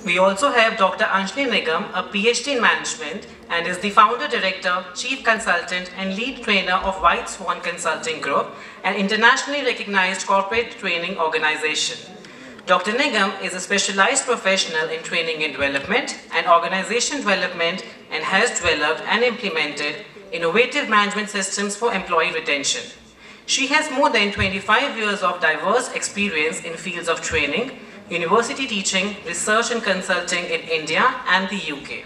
We also have Dr. Anjali Nigam, a PhD in management and is the founder, director, chief consultant and lead trainer of White Swan Consulting Group, an internationally recognized corporate training organization. Dr. Nigam is a specialized professional in training and development and organization development and has developed and implemented innovative management systems for employee retention. She has more than 25 years of diverse experience in fields of training, university teaching, research and consulting in India and the UK.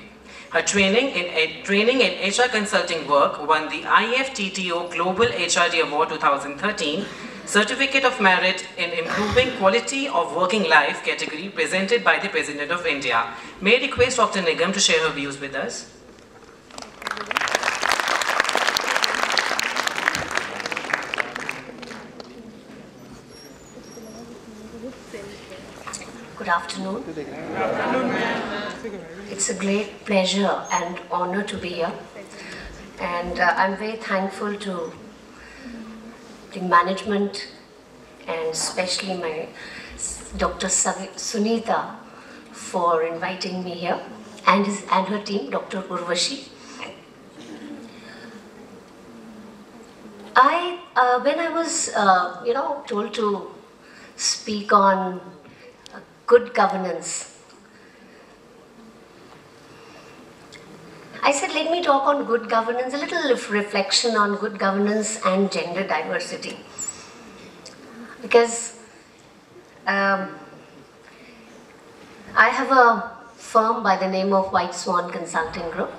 Her training in HR consulting work won the IFTTO Global HRD Award 2013, Certificate of Merit in Improving Quality of Working Life category presented by the President of India. May I request Dr. Nigam to share her views with us? Good afternoon. It's a great pleasure and honor to be here, and I'm very thankful to the management and especially my Dr. Sunita for inviting me here, and her team, Dr. Urvashi. When I was told to speak on good governance, I said, let me talk on good governance, a little reflection on good governance and gender diversity. Because I have a firm by the name of White Swan Consulting Group,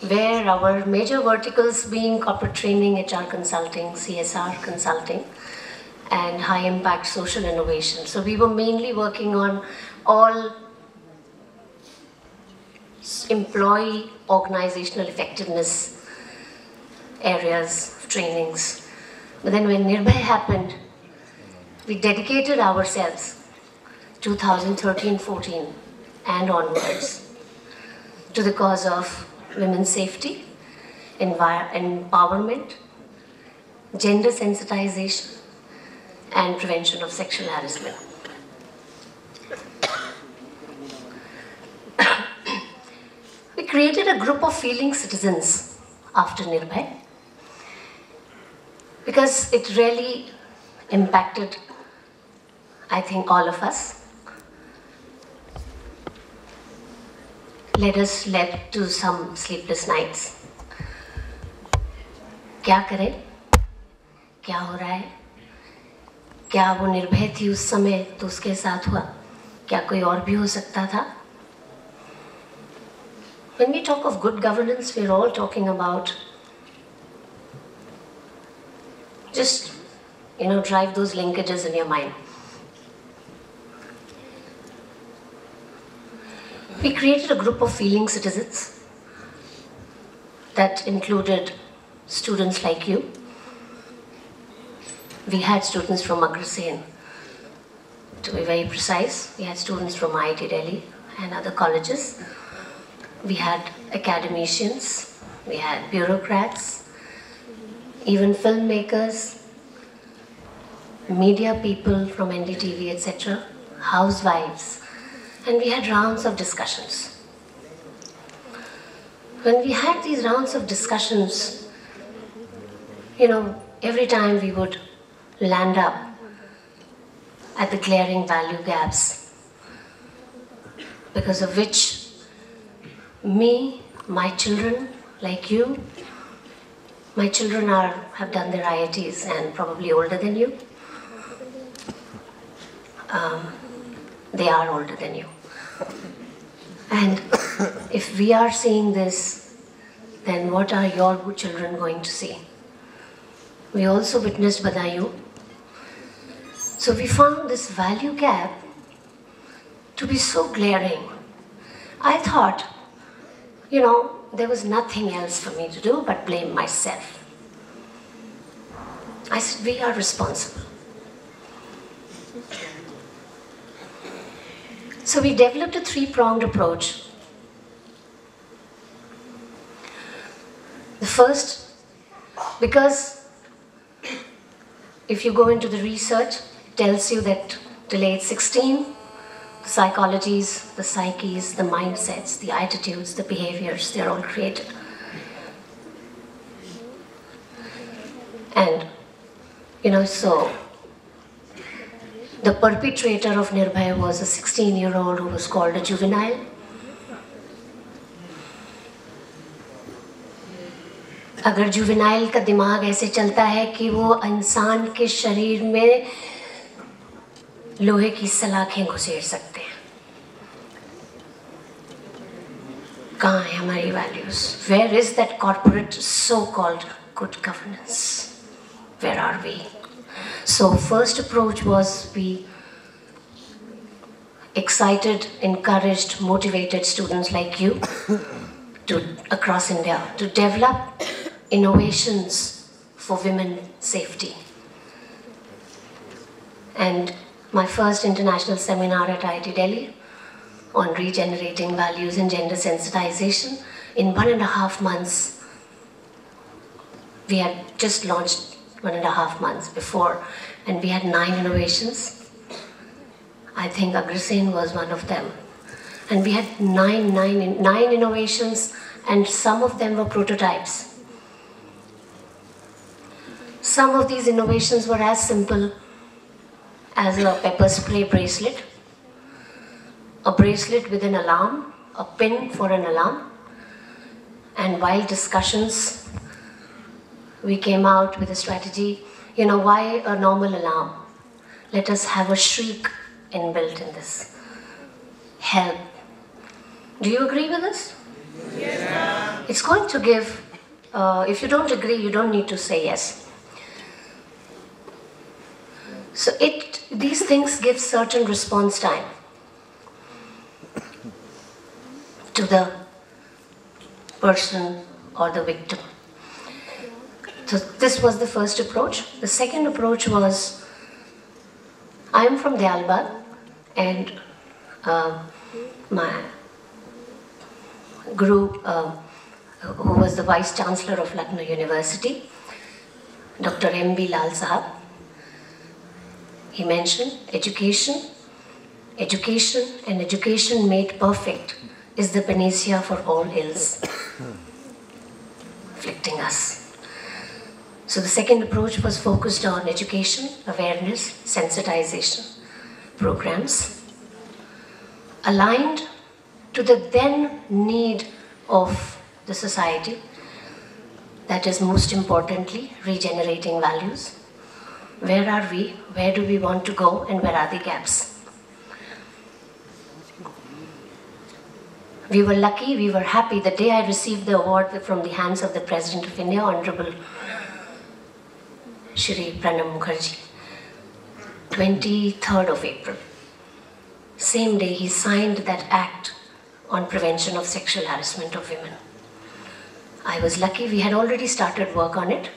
where our major verticals being corporate training, HR consulting, CSR consulting, and high impact social innovation. So we were mainly working on all employee organizational effectiveness areas of trainings. But then when Nirbhay happened, we dedicated ourselves 2013-14 and onwards to the cause of women's safety, empowerment, gender sensitization, and prevention of sexual harassment. We created a group of feeling citizens after Nirbhay because it really impacted, I think, all of us. Led to some sleepless nights. क्या करें? क्या हो रहा है? क्या वो निर्भय थी उस समय तो उसके साथ हुआ? क्या कोई और भी हो सकता था? When we talk of good governance, we're all talking about just, drive those linkages in your mind. We created a group of feeling citizens that included students like you. We had students from Agrasen, to be very precise. We had students from IIT Delhi and other colleges. We had academicians, we had bureaucrats, even filmmakers, media people from NDTV, etc., housewives, and we had rounds of discussions. When we had these rounds of discussions, every time we would land up at the glaring value gaps, because of which me, my children, like you, my children have done their IITs and probably older than you. They are older than you. And if we are seeing this, then what are your children going to see? We also witnessed Badayu. So we found this value gap to be so glaring. I thought, there was nothing else for me to do but blame myself. I said, we are responsible. So we developed a three-pronged approach. The first, because if you go into the research, it tells you that till age 16, The psychologies, the psyches, the mindsets, the attitudes, the behaviors, they're all created. And, so the perpetrator of Nirbhaya was a 16-year-old who was called a juvenile. अगर juvenile का दिमाग ऐसे चलता है कि वो इंसान के शरीर में लोहे की सलाखें घुसेड़ सकते हैं, कहाँ है हमारी values? Where is that corporate so-called good governance? Where are we? So first approach was we excited, encouraged, motivated students like you across India to develop innovations for women safety. And my first international seminar at IIT Delhi on regenerating values and gender sensitization, in 1.5 months, we had just launched 1.5 months before, and we had 9 innovations. I think Agrasen was one of them. And we had nine innovations, and some of them were prototypes. Some of these innovations were as simple as a pepper spray bracelet, a bracelet with an alarm, a pin for an alarm. And while discussions, we came out with a strategy, why a normal alarm? Let us have a shriek inbuilt in this. Help. Do you agree with this? Yes. It's going to give, if you don't agree, you don't need to say yes. So these things give certain response time to the person or the victim. So this was the first approach. The second approach was, I am from Diyalbag, and my guru, who was the Vice Chancellor of Lucknow University, Dr. M.B. Lal Sahab, he mentioned education and education made perfect is the panacea for all ills afflicting us. So the second approach was focused on education, awareness, sensitization programs, aligned to the then need of the society, that is most importantly, regenerating values. Where are we? Where do we want to go? And where are the gaps? We were lucky, we were happy. The day I received the award from the hands of the President of India, Honorable Shri Pranab Mukherjee, 23rd of April. Same day he signed that act on prevention of sexual harassment of women. I was lucky, we had already started work on it.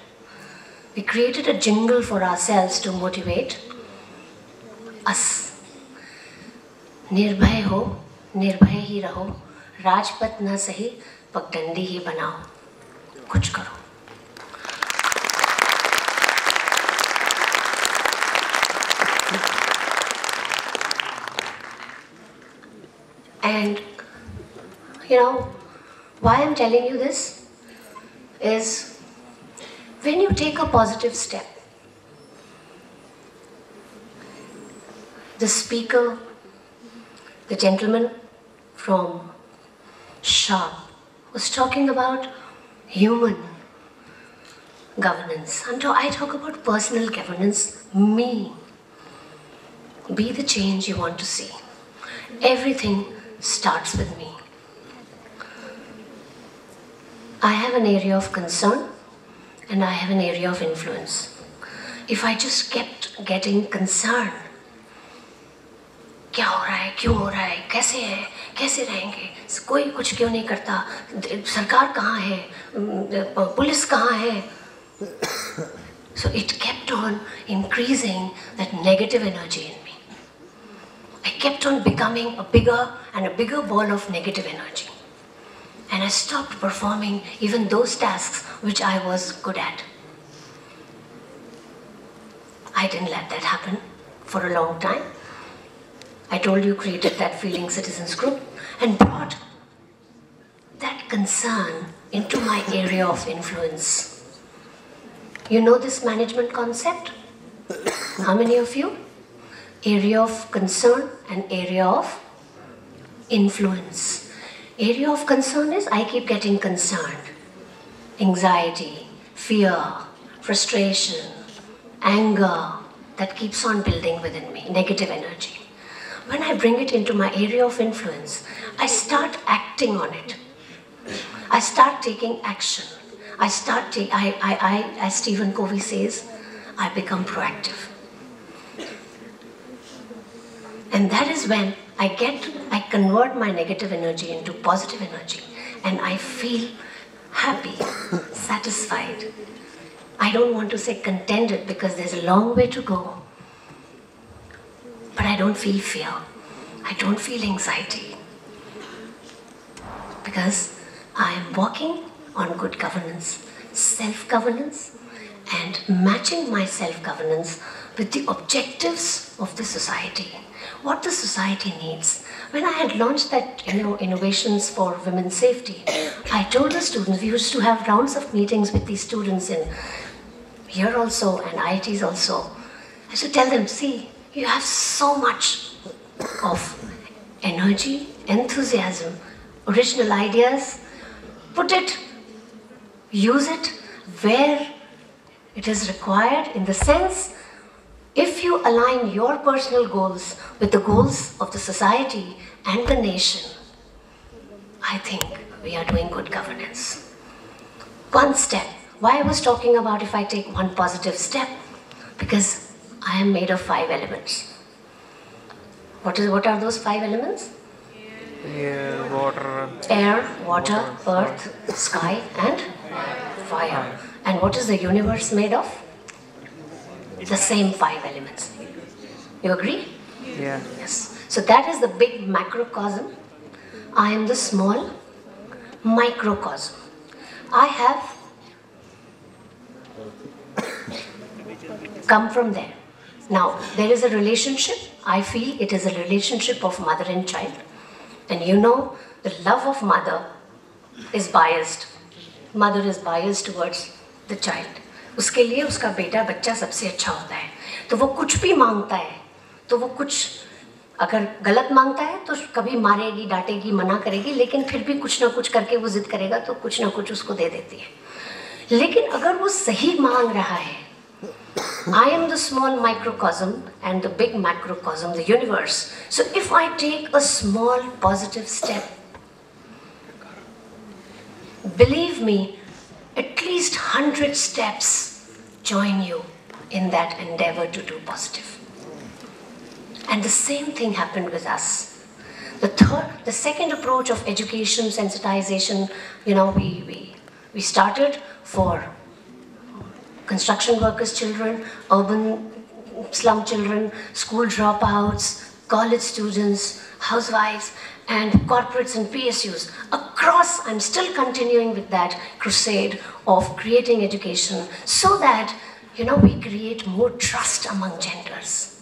We created a jingle for ourselves to motivate us. Nirbhay ho, nirbhay hi raho, rajpat na sahi, pagdandi hi banao. Kuch karo. And, why I'm telling you this is, when you take a positive step, the speaker, the gentleman from Sharp, was talking about human governance. I talk about personal governance, me. Be the change you want to see. Everything starts with me. I have an area of concern and I have an area of influence. If I just kept getting concerned, क्या हो रहा है, क्यों हो रहा है, कैसे है, कैसे रहेंगे, कोई कुछ क्यों नहीं करता, सरकार कहाँ है, पुलिस कहाँ है. So it kept on increasing that negative energy in me. I kept on becoming a bigger and a bigger ball of negative energy. And I stopped performing even those tasks which I was good at. I didn't let that happen for a long time. I told you, created that Feeling Citizens group and brought that concern into my area of influence. You know this management concept? How many of you? Area of concern and area of influence. Area of concern is I keep getting concerned. Anxiety, fear, frustration, anger, that keeps on building within me, negative energy. When I bring it into my area of influence, I start acting on it. I start taking action. As Stephen Covey says, I become proactive. And that is when I convert my negative energy into positive energy, and I feel happy, satisfied. I don't want to say contented because there's a long way to go. But I don't feel fear. I don't feel anxiety. Because I am walking on good governance, self-governance, and matching my self-governance with the objectives of the society. What the society needs. When I had launched that, innovations for women's safety, I told the students, we used to have rounds of meetings with these students in here also and IITs also. I should tell them, see, you have so much of energy, enthusiasm, original ideas. Put it, use it where it is required, in the sense, if you align your personal goals with the goals of the society and the nation, I think we are doing good governance. One step. Why I was talking about if I take one positive step? Because I am made of 5 elements. What are those 5 elements? Air, water. Air, water, earth, sky, and fire. And what is the universe made of? The same 5 elements. You agree? Yeah. Yes. So that is the big macrocosm. I am the small microcosm. I have come from there. Now, there is a relationship. I feel it is a relationship of mother and child. And you know, the love of mother is biased. Mother is biased towards the child. उसके लिए उसका बेटा बच्चा सबसे अच्छा होता है. तो वो कुछ भी मांगता है, तो वो कुछ अगर गलत मांगता है तो कभी मारेगी, डांटेगी, मना करेगी, लेकिन फिर भी कुछ ना कुछ करके वो जिद करेगा तो कुछ ना कुछ उसको दे देती है. लेकिन अगर वो सही मांग रहा है, I am the small microcosm and the big macrocosm, the universe. So if I take a small positive step, believe me, at least 100 steps join you in that endeavor to do positive. And the same thing happened with us. The second approach of education, sensitization, we started for construction workers' children, urban slum children, school dropouts, college students, housewives, and corporates and PSUs. Across, I'm still continuing with that crusade of creating education so that, we create more trust among genders.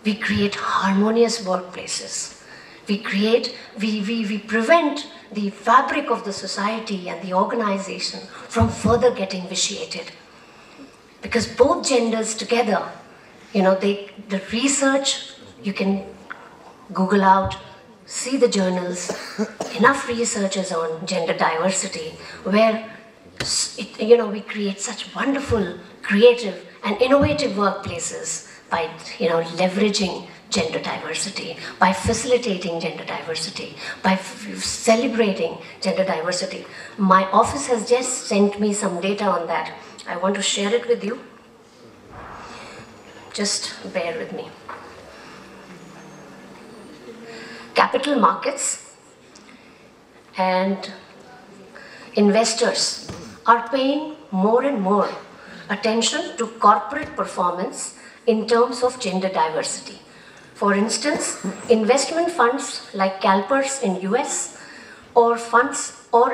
We create harmonious workplaces. We prevent the fabric of the society and the organization from further getting vitiated. Because both genders together, the research, you can Google out, see the journals, enough researchers on gender diversity, where we create such wonderful, creative, and innovative workplaces by leveraging gender diversity, by facilitating gender diversity, by celebrating gender diversity. My office has just sent me some data on that. I want to share it with you. Just bear with me. Capital markets and investors are paying more and more attention to corporate performance in terms of gender diversity. For instance, investment funds like CalPERS in US or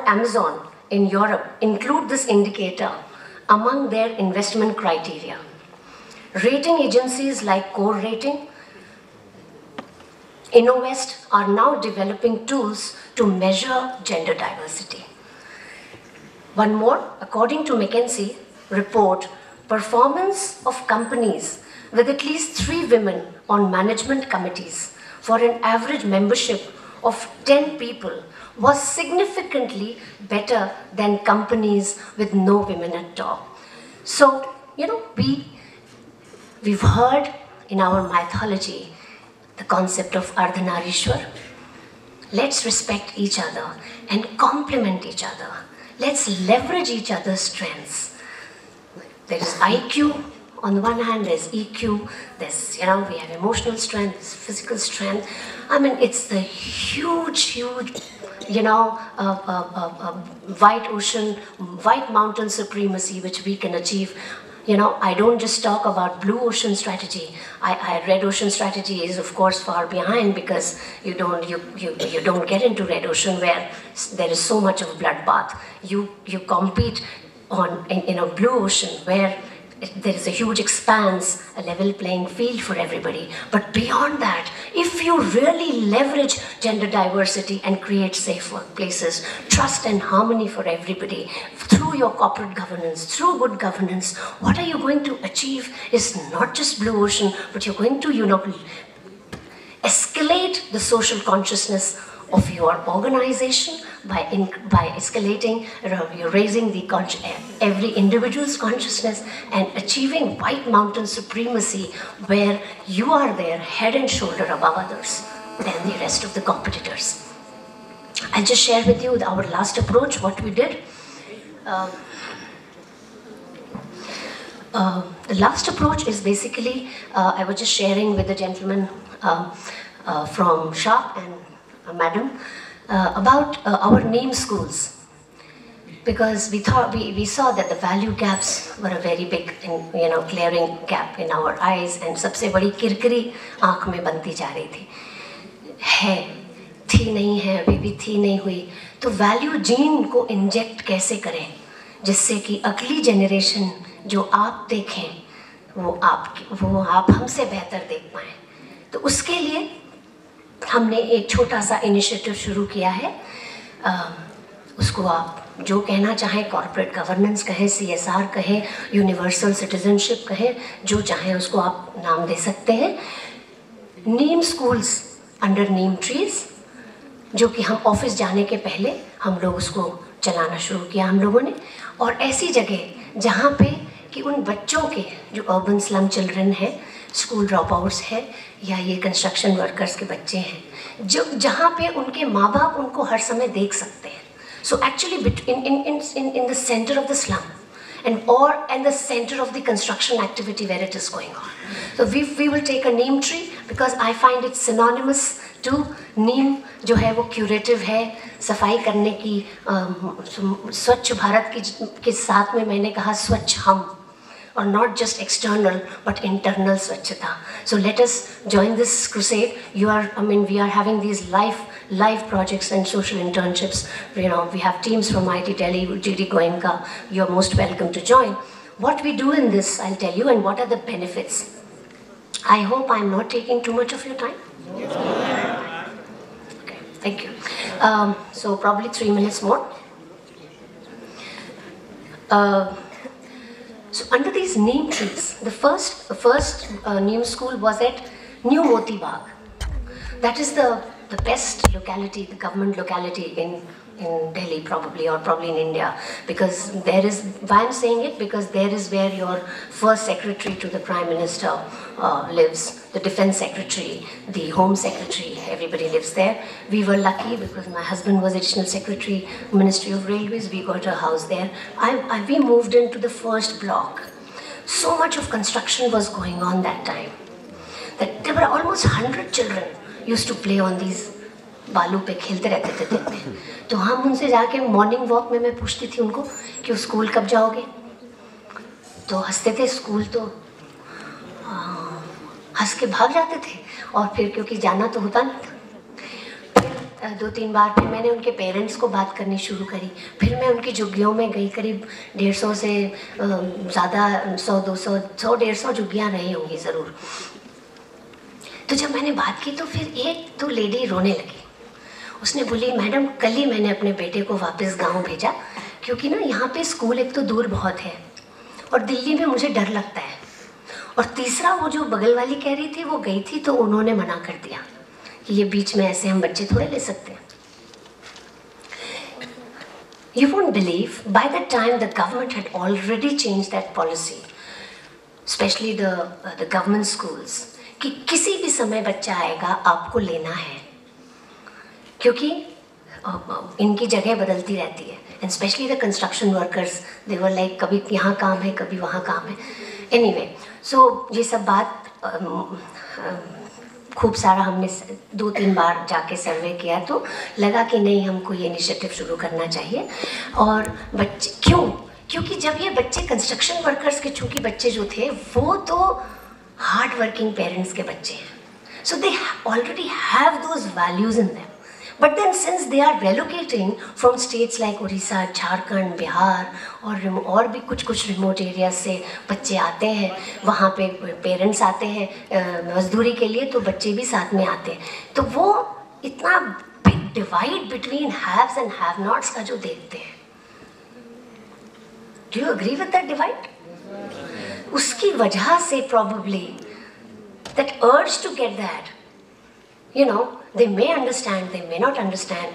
Amazon in Europe include this indicator among their investment criteria. Rating agencies like Core Rating InnoVest are now developing tools to measure gender diversity. One more, according to McKinsey report, performance of companies with at least 3 women on management committees for an average membership of 10 people was significantly better than companies with no women at all. So, we've heard in our mythology the concept of Ardhanarishwar. Let's respect each other and complement each other. Let's leverage each other's strengths. There is IQ on the one hand, there's EQ, there's, we have emotional strength, there's physical strength. I mean, it's the huge, white ocean, white mountain supremacy which we can achieve. I don't just talk about blue ocean strategy. Red ocean strategy is of course far behind, because you don't get into red ocean where there is so much of a bloodbath. You compete in a blue ocean where there is a huge expanse, a level playing field for everybody. But beyond that, if you really leverage gender diversity and create safe workplaces, trust and harmony for everybody, through your corporate governance, through good governance, what are you going to achieve is not just blue ocean, but you're going to, escalate the social consciousness of your organization by escalating, you're raising every individual's consciousness and achieving white mountain supremacy, where you are there head and shoulder above others than the rest of the competitors. I'll just share with you our last approach, what we did. The last approach is basically, I was just sharing with the gentleman from Sharp and Madam about our name schools, because we saw that the value gaps were a very big and glaring gap in our eyes, and सबसे बड़ी किरकिरी आँख में बनती जा रही थी, थी नहीं है, अभी भी थी नहीं हुई. तो वैल्यू जीन को इंजेक्ट कैसे करें जिससे कि अगली जनरेशन जो आप देखें वो आप हमसे बेहतर देख पाएं. तो उसके लिए हमने एक छोटा सा इनिशिएटिव शुरू किया है. उसको आप जो कहना चाहें, कॉर्पोरेट गवर्नेंस कहें, CSR कहें, यूनिवर्सल सिटीजनशिप कहें, जो चाहें उसको आप नाम दे सकते हैं. नीम स्कूल्स अंडर नीम ट्रीज, जो कि हम ऑफिस जाने के पहले हम लोग उसको चलाना शुरू किया हम लोगों ने. और ऐसी जगह जहाँ पे कि उन बच्चों के जो अर्बन स्लम चिल्ड्रन हैं, स्कूल ड्रॉप आउट्स है, या ये कंस्ट्रक्शन वर्कर्स के बच्चे हैं, जहाँ पे उनके माँ बाप उनको हर समय देख सकते हैं. So actually in the center of the slum and the center of the construction activity where it is going on. So we will take a neem tree, because I find it synonymous to neem जो है वो curative है, सफाई करने की, स्वच्छ भारत के साथ में मैंने कहा स्वच्छ हम, or not just external but internal swachhata. So let us join this crusade. We are having these live projects and social internships. We have teams from IIT Delhi, GD Goenka. You're most welcome to join. What we do in this, I'll tell you, and what are the benefits. I hope I'm not taking too much of your time. Okay, thank you. So probably 3 minutes more. So under these neem trees, the first neem school was at New Moti Bagh. That is the best locality, the government locality in Delhi probably, or probably in India, because there is, why I'm saying it, because there is where your first secretary to the Prime Minister lives, the Defense Secretary, the Home Secretary, everybody lives there. We were lucky because my husband was Additional Secretary, Ministry of Railways, we got a house there. We moved into the first block. So much of construction was going on that time, that there were almost 100 children used to play on these बालू पे खेलते रहते थे दिन में. तो हम उनसे जाके मॉर्निंग वॉक में मैं पूछती थी उनको कि स्कूल कब जाओगे, तो हंसते थे. स्कूल तो हंस के भाग जाते थे, और फिर क्योंकि जाना तो होता नहीं था. फिर 2-3 बार फिर मैंने उनके पेरेंट्स को बात करनी शुरू करी. फिर मैं उनकी झुग्गियों में गई, करीब 150 से ज़्यादा 100-200 100-150 झुग्गियाँ रही होंगी ज़रूर. तो जब मैंने बात की तो फिर एक तो लेडी रोने लगी। उसने बोली, मैडम कल ही मैंने अपने बेटे को वापस गांव भेजा, क्योंकि ना यहाँ पे स्कूल एक तो दूर बहुत है और दिल्ली में मुझे डर लगता है, और तीसरा वो जो बगल वाली कह रही थी वो गई थी तो उन्होंने मना कर दिया कि ये बीच में ऐसे हम बच्चे थोड़े ले सकते हैं। You won't believe, by that time the government had already changed that policy, especially the government schools, कि किसी भी समय बच्चा आएगा आपको लेना है, क्योंकि इनकी जगह बदलती रहती है, and especially the construction workers, they were like कभी यहाँ काम है कभी वहाँ काम है। Anyway, so ये सब बात खूब सारा हमने 2-3 बार जाके सर्वे किया तो लगा कि नहीं, हमको ये इनिशिएटिव शुरू करना चाहिए। और बच्चे क्योंकि जब ये बच्चे कंस्ट्रक्शन वर्कर्स के चूँकि बच्चे जो थे वो तो हार्ड वर्किंग पेरेंट्स के बच्चे हैं, so they already have those values in them. But then since they are relocating from states like Orissa, Jharkhand, Bihar और भी कुछ रिमोट एरिया से बच्चे आते हैं, वहाँ पे पेरेंट्स आते हैं मजदूरी के लिए, तो बच्चे भी साथ में आते हैं, तो वो इतना big divide between haves and have nots का जो देखते हैं। Do you agree with that divide? उसकी वजह से probably that urge to get that, you know, they may understand, they may not understand,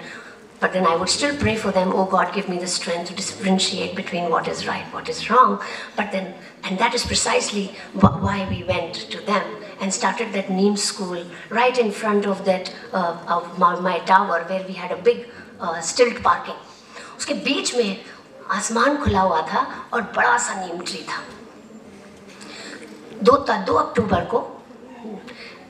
but then I would still pray for them, oh God, give me the strength to differentiate between what is right, what is wrong. But then, and that is precisely why we went to them and started that Neem school right in front of that of my tower, where we had a big stilt parking. उसके बीच में आसमान खुला हुआ था और बड़ा सा नीम tree था। 2 अक्टूबर को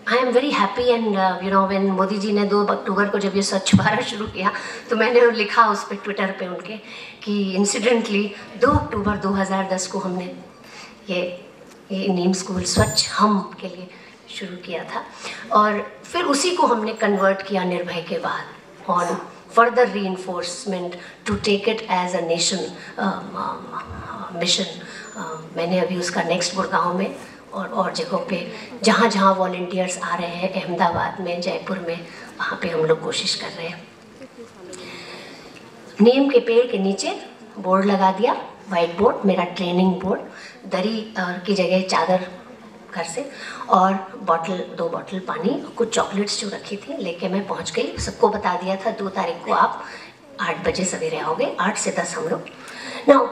I am very happy, and you know when Modi ji ने 2 अक्टूबर को जब ये स्वच्छ भारत शुरू किया तो मैंने लिखा उस पर ट्विटर पे उनके कि इंसिडेंटली 2 अक्टूबर 2010 को हमने ये नीम स्कूल स्वच्छ हम के लिए शुरू किया था, और फिर उसी को हमने कन्वर्ट किया निर्भय के बाद on further reinforcement to take it as a nation mission. मैंने अभी उसका नेक्स्ट गुड़गांव में और जगहों पे जहाँ जहाँ वॉलंटियर्स आ रहे हैं, अहमदाबाद में, जयपुर में, वहाँ पे हम लोग कोशिश कर रहे हैं। नीम के पेड़ के नीचे बोर्ड लगा दिया, वाइट बोर्ड, मेरा ट्रेनिंग बोर्ड, दरी की जगह चादर घर से, और 2 बॉटल पानी, कुछ चॉकलेट्स जो रखी थी लेके मैं पहुँच गई। सबको बता दिया था 2 तारीख को आप 8 बजे सवेरे आओगे, 8 से 10 हम लोग। Now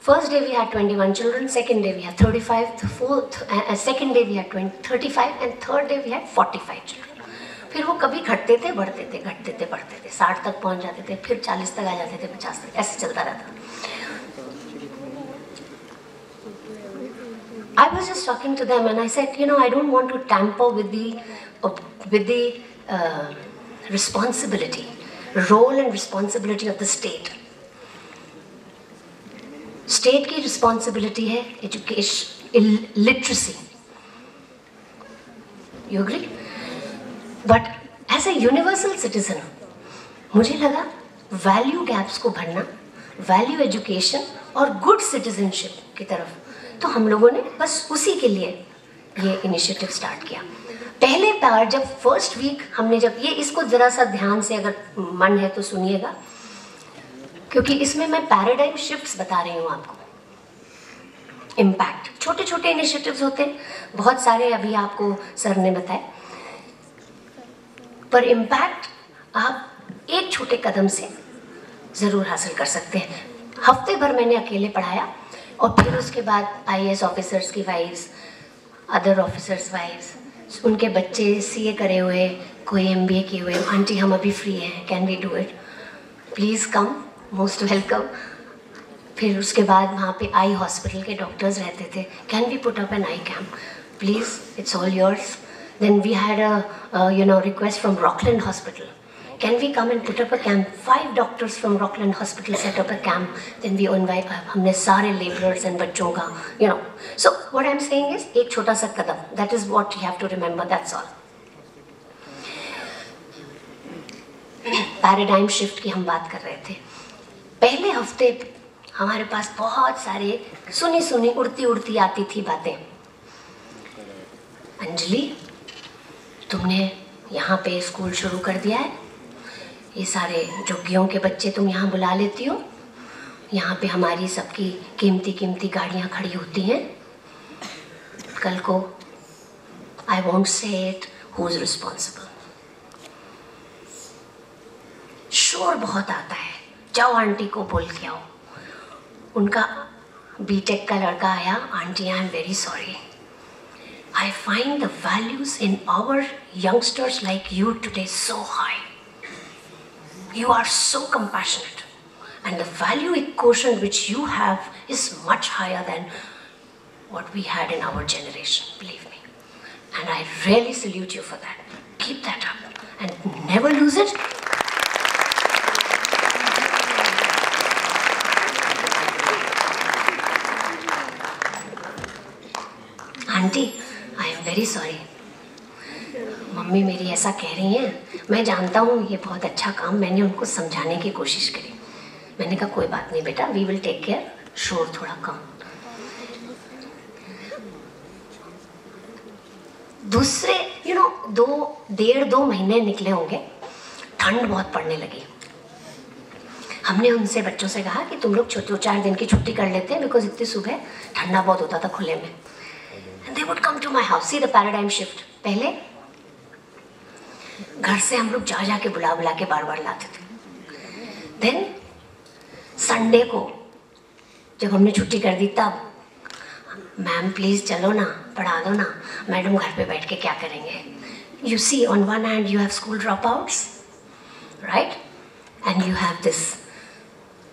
first day we had 21 children, second day we had 35, the fourth, second day we had 35, and third day we had 45 children. फिर वो कभी घटते थे बढ़ते थे, घटते थे बढ़ते थे, 60 तक पहुंच जाते थे, फिर 40 तक आ जाते थे, 50 तक, ऐसे चलता रहता। I was just talking to them and I said, you know, I don't want to tamper with the responsibility, role and responsibility of the state. State की रिस्पॉन्सिबिलिटी है education, literacy, you agree? But as a universal citizen मुझे लगा value gaps को भरना, value education और good citizenship की तरफ, तो हम लोगों ने बस उसी के लिए ये इनिशिएटिव स्टार्ट किया। पहले बार जब फर्स्ट वीक हमने जब ये, इसको ज़रा सा ध्यान से अगर मन है तो सुनिएगा, क्योंकि इसमें मैं पैराडाइम शिफ्ट्स बता रही हूँ आपको। इम्पैक्ट, छोटे छोटे इनिशिएटिव्स होते हैं बहुत सारे, अभी आपको सर ने बताए, पर इम्पैक्ट आप एक छोटे कदम से ज़रूर हासिल कर सकते हैं। हफ्ते भर मैंने अकेले पढ़ाया, और फिर उसके बाद IAS ऑफिसर्स की वाइफ्स, अदर ऑफिसर्स वाइफ्स, उनके बच्चे CA करे हुए, कोई MBA किए हुए, आंटी हम अभी फ्री हैं, can we do it, please come, most welcome. फिर उसके बाद वहाँ पे आई हॉस्पिटल के डॉक्टर्स रहते थे, can we put up an eye camp, please, it's all yours. Then we had a request from Rockland hospital, can we come and put up a camp, 5 doctors from Rockland hospital set up a camp. Then we invite, हमने सारे labourers and बच्चों का, you know, so what I am saying is एक छोटा सा कदम, that is what you have to remember, that's all. Paradigm shift की हम बात कर रहे थे। पहले हफ्ते हमारे पास बहुत सारे सुनी सुनी उड़ती उड़ती आती थी बातें। अंजलि, तुमने यहाँ पे स्कूल शुरू कर दिया है, ये सारे झुग्गियों के बच्चे तुम यहाँ बुला लेती हो, यहाँ पे हमारी सबकी कीमती कीमती गाड़ियाँ खड़ी होती हैं, कल को आई वॉन्ट से इट, हु इज रिस्पॉन्सिबल। शोर बहुत आता है, जाओ आंटी को बोल के आओ। उनका बीटेक का लड़का आया, aunty I am very sorry, I find the values in our youngsters like you today so high. You are so compassionate, and the value quotient which you have is much higher than what we had in our generation, believe me. And I really salute you for that. Keep that up and never lose it. Aunty I am very sorry, mummy मेरी ऐसा कह रही हैं, मैं जानता हूँ ये बहुत अच्छा काम, मैंने उनको समझाने की कोशिश करी। मैंने कहा कोई बात नहीं बेटा, वी विल टेक केयर, शोर थोड़ा कम। दूसरे डेढ़ दो महीने निकले होंगे, ठंड बहुत पड़ने लगी। हमने उनसे बच्चों से कहा कि तुम लोग 4 दिन की छुट्टी कर लेते हैं, बिकॉज इतनी सुबह ठंडा बहुत होता था खुले में। And they would come to my house. See the paradigm shift. पहले घर से हम लोग जा के बुला के बार लाते थे। Then संडे को जब हमने छुट्टी कर दी, तब मैम प्लीज चलो ना, पढ़ा दो ना, मैडम घर पे बैठ के क्या करेंगे। You see, on one hand you have school dropouts, right? And you have this,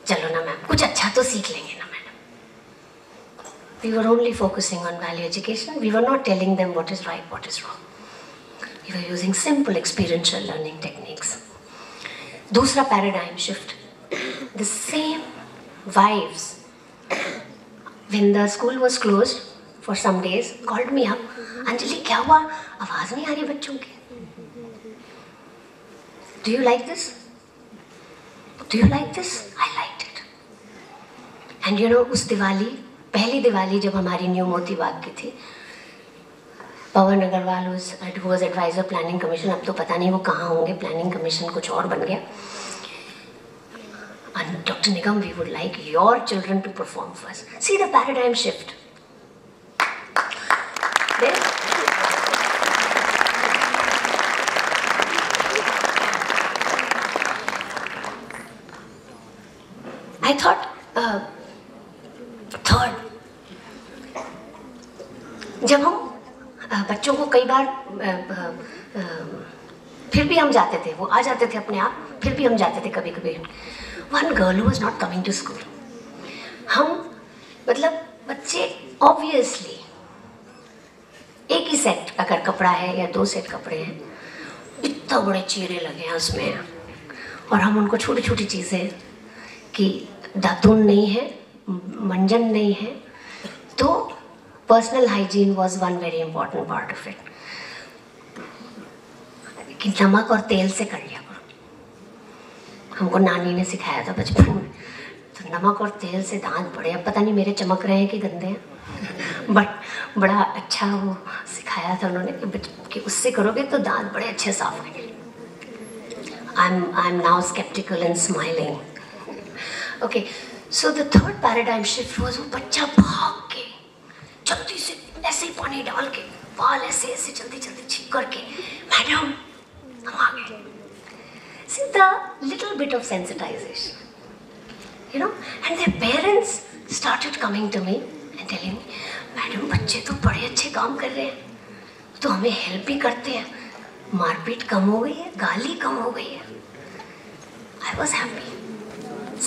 चलो ना मैम, कुछ अच्छा तो सीख लेंगे ना madam. We were only focusing on value education. We were not telling them what is right, what is wrong. We were using simple experiential learning techniques. दूसरा paradigm shift. The same wives, when the school was closed for some days, called me up. Anjali क्या हुआ? आवाज नहीं आ रही बच्चों की। Do you like this? Do you like this? I liked it. And उस दिवाली, पहली दिवाली जब हमारी न्यू मोती बाग की थी, Pawan Agarwal was adviser planning commission, अब तो पता नहीं वो कहाँ होंगे, प्लानिंग कमीशन कुछ और बन गया। And Dr. Nigam, we would like your children to perform first. See the paradigm shift. Then, I thought, third, जब हम बच्चों को कई बार फिर भी हम जाते थे, वो आ जाते थे अपने आप, फिर भी हम जाते थे कभी कभी। One girl was not coming to school. हम बच्चे ऑब्वियसली एक ही सेट अगर कपड़ा है या 2 सेट कपड़े हैं, इतना बड़े चीरे लगे हैं उसमें, और हम उनको छोटी छोटी चीज़ें कि दातुन नहीं है, मंजन नहीं है, तो personal hygiene was one very important part of it, कि नमक और तेल से कर लिया करो। हमको नानी ने सिखाया था बचपन में, तो नमक और तेल से दांत बड़े, अब पता नहीं मेरे चमक रहे हैं कि गंदे हैं, बट बड़ा अच्छा वो सिखाया था उन्होंने कि उससे करोगे तो दांत बड़े अच्छे साफ होंगे। I am now sceptical and smiling. Okay, so the third paradigm shift was, वो बच्चा भाग के जल्दी से ऐसे ही पानी डाल के बाल ऐसे ऐसे जल्दी जल्दी ठीक करके, मैडम हम आ गए। See the little bit of sensitization, and their parents started coming to me and telling me, madam बच्चे तो बड़े अच्छे काम कर रहे हैं, तो हमें हेल्प भी करते हैं, मारपीट कम हो गई है, गाली कम हो गई है। I was happy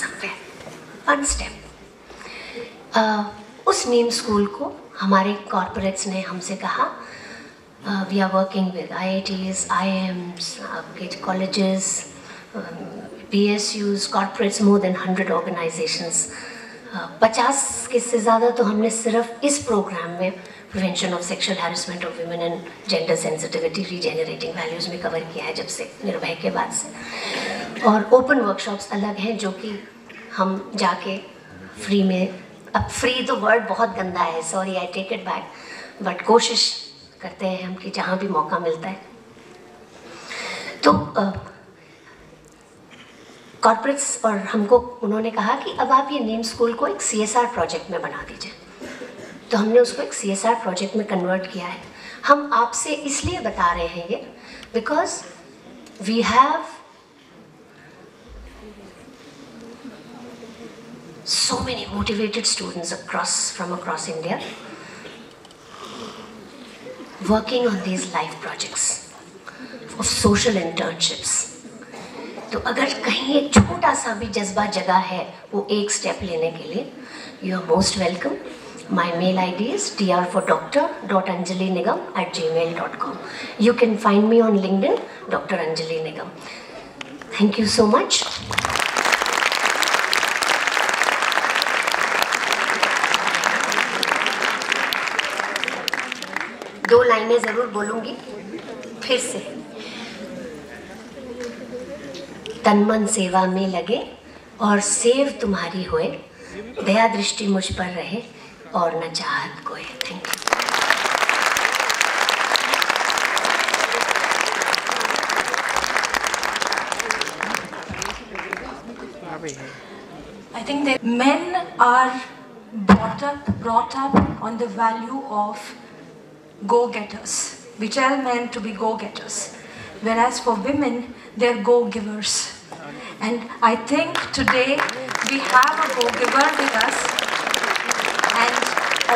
somewhere, one step. उस नीम स्कूल को हमारे कॉर्पोरेट्स ने हमसे कहा, we are working with IITs, IIMs, आपके colleges, PSUs, corporates, more than 100 organisations, 50 के से ज़्यादा तो हमने सिर्फ इस प्रोग्राम में prevention of sexual harassment of women and gender sensitivity रीजेनरेटिंग values में कवर किया है जब से निर्भय के बाद से। और ओपन वर्कशॉप्स अलग हैं जो कि हम जाके फ्री में, अब फ्री तो वर्ड बहुत गंदा है, sorry I take it back, but कोशिश करते हैं हम कि जहाँ भी मौका मिलता है कॉर्पोरेट्स और हमको उन्होंने कहा कि अब आप ये नीम स्कूल को एक CSR प्रोजेक्ट में बना दीजिए। तो हमने उसको एक CSR प्रोजेक्ट में कन्वर्ट किया है। हम आपसे इसलिए बता रहे हैं ये because we have so many motivated students from across India working on these life projects of social internships. तो अगर कहीं एक छोटा सा भी जज्बा जगह है वो एक स्टेप लेने के लिए, you are most welcome. My mail ID is dr.for.doctor.anjalinigam@gmail.com. You can find me on LinkedIn, Dr. Anjali Nigam. Thank you so much. दो लाइनें जरूर बोलूंगी फिर से। तन मन सेवा में लगे और सेव तुम्हारी होए, दया दृष्टि मुझ पर रहे और न चाहत कोई। Thank you. I think that men are brought up on the value of go-getters. We tell men to be go-getters, whereas for women, they're go-givers. And I think today we have a go-giver with us, and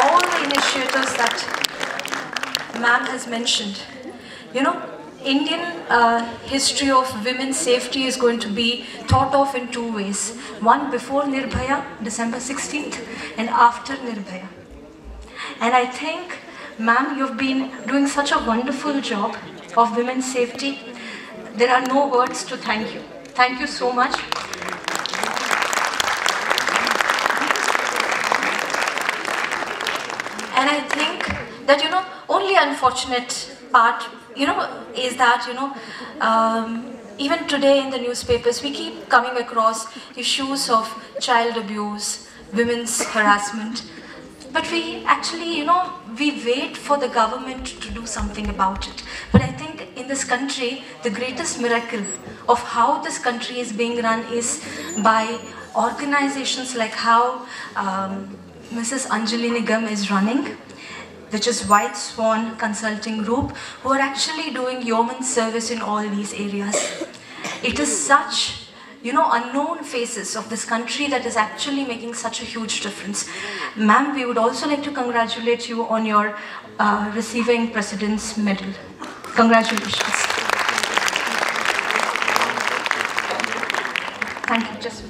all the initiatives that ma'am has mentioned. You know, Indian history of women's safety is going to be thought of in two ways. One before Nirbhaya, December 16th, and after Nirbhaya. And I think, ma'am, you've been doing such a wonderful job of women's safety. There are no words to thank you. Thank you so much. And I think that, you know, only unfortunate part, you know, is that, you know, even today in the newspapers, we keep coming across issues of child abuse, women's harassment. But we actually, you know, we wait for the government to do something about it. But I think in this country, the greatest miracle of how this country is being run is by organizations like how Mrs. Anjali Nigam is running, which is White Swan Consulting Group, who are actually doing yeoman service in all these areas. It is such, you know, unknown faces of this country that is actually making such a huge difference. Ma'am, we would also like to congratulate you on your receiving President's Medal. Congratulations. Thank you. Just